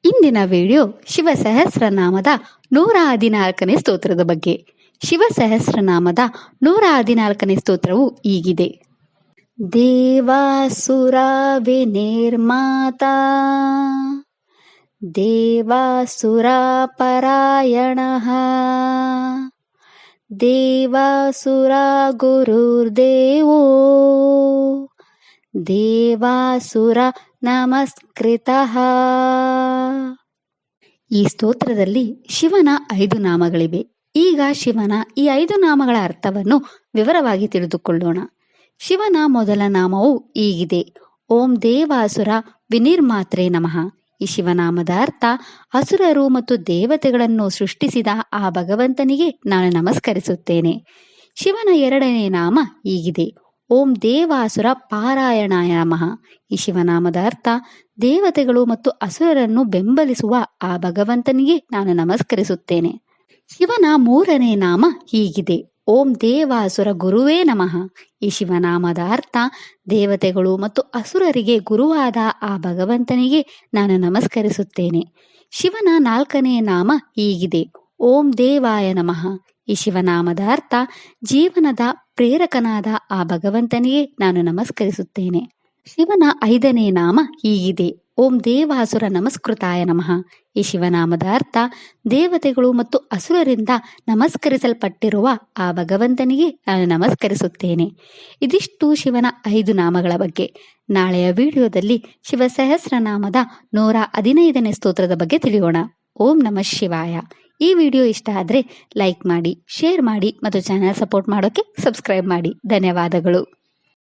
ಇಂದಿನ ವಿಡಿಯೋ ಶಿವ ಸಹಸ್ರನಾಮದ 114ನೇ ಸ್ತೋತ್ರದ ಬಗ್ಗೆ. ಶಿವ ಸಹಸ್ರನಾಮದ 114ನೇ ಸ್ತೋತ್ರವು ಹೀಗಿದೆ. ದೇವಾಸುರ ವಿನಿರ್ಮಾತಾ ದೇವಾಸುರ ಪರಾಯಣಃ ದೇವಾಸುರ ಗುರುರ್ದೇವೋ ದೇವಾಸುರ ನಮಸ್ಕೃತಃ. ಈ ಸ್ತೋತ್ರದಲ್ಲಿ ಶಿವನ 5 ನಾಮಗಳಿವೆ. ಈಗ ಶಿವನ ಈ 5 ನಾಮಗಳ ಅರ್ಥವನ್ನು ವಿವರವಾಗಿ ತಿಳಿದುಕೊಳ್ಳೋಣ. ಶಿವನ ಮೊದಲ ನಾಮವು ಹೀಗಿದೆ: ಓಂ ದೇವಾಸುರ ವಿನಿರ್ಮಾತ್ರೇ ನಮಃ. ಈ ಶಿವನಾಮದ ಅರ್ಥ ಅಸುರರು ಮತ್ತು ದೇವತೆಗಳನ್ನು ಸೃಷ್ಟಿಸಿದ ಆ ಭಗವಂತನಿಗೆ ನಾನು ನಮಸ್ಕರಿಸುತ್ತೇನೆ. ಶಿವನ 2ನೇ ನಾಮ ಹೀಗಿದೆ: ಓಂ ದೇವಾಸುರ ಪಾರಾಯಣಾಯ ನಮಃ. ಈ ಶಿವನಾಮದ ಅರ್ಥ ದೇವತೆಗಳು ಮತ್ತು ಅಸುರರನ್ನು ಬೆಂಬಲಿಸುವ ಆ ಭಗವಂತನಿಗೆ ನಾನು ನಮಸ್ಕರಿಸುತ್ತೇನೆ. ಶಿವನ 3ನೇ ನಾಮ ಹೀಗಿದೆ: ಓಂ ದೇವಾಸುರ ಗುರುವೇ ನಮಃ. ಈ ಶಿವನಾಮದ ಅರ್ಥ ದೇವತೆಗಳು ಮತ್ತು ಅಸುರರಿಗೆ ಗುರುವಾದ ಆ ಭಗವಂತನಿಗೆ ನಾನು ನಮಸ್ಕರಿಸುತ್ತೇನೆ. ಶಿವನ 4ನೇ ನಾಮ ಹೀಗಿದೆ: ಓಂ ದೇವಾಯ ನಮಃ. ಈ ಶಿವನಾಮದ ಅರ್ಥ ಜೀವನದ ಪ್ರೇರಕನಾದ ಆ ಭಗವಂತನಿಗೆ ನಾನು ನಮಸ್ಕರಿಸುತ್ತೇನೆ. ಶಿವನ 5ನೇ ನಾಮ ಹೀಗಿದೆ: ಓಂ ದೇವಾಸುರ ನಮಸ್ಕೃತಾಯ ನಮಃ. ಈ ಶಿವನಾಮದ ಅರ್ಥ ದೇವತೆಗಳು ಮತ್ತು ಅಸುರರಿಂದ ನಮಸ್ಕರಿಸಲ್ಪಟ್ಟಿರುವ ಆ ಭಗವಂತನಿಗೆ ನಾನು ನಮಸ್ಕರಿಸುತ್ತೇನೆ. ಇದಿಷ್ಟು ಶಿವನ 5 ನಾಮಗಳ ಬಗ್ಗೆ. ನಾಳೆಯ ವಿಡಿಯೋದಲ್ಲಿ ಶಿವ ಸಹಸ್ರನಾಮದ 115ನೇ ಸ್ತೋತ್ರದ ಬಗ್ಗೆ ತಿಳಿಯೋಣ. ಓಂ ನಮಃ ಶಿವಾಯ. ಈ ವಿಡಿಯೋ ಇಷ್ಟ ಆದರೆ ಲೈಕ್ ಮಾಡಿ, ಶೇರ್ ಮಾಡಿ ಮತ್ತು ಚಾನೆಲ್ ಸಪೋರ್ಟ್ ಮಾಡೋಕ್ಕೆ ಸಬ್ಸ್ಕ್ರೈಬ್ ಮಾಡಿ. ಧನ್ಯವಾದಗಳು.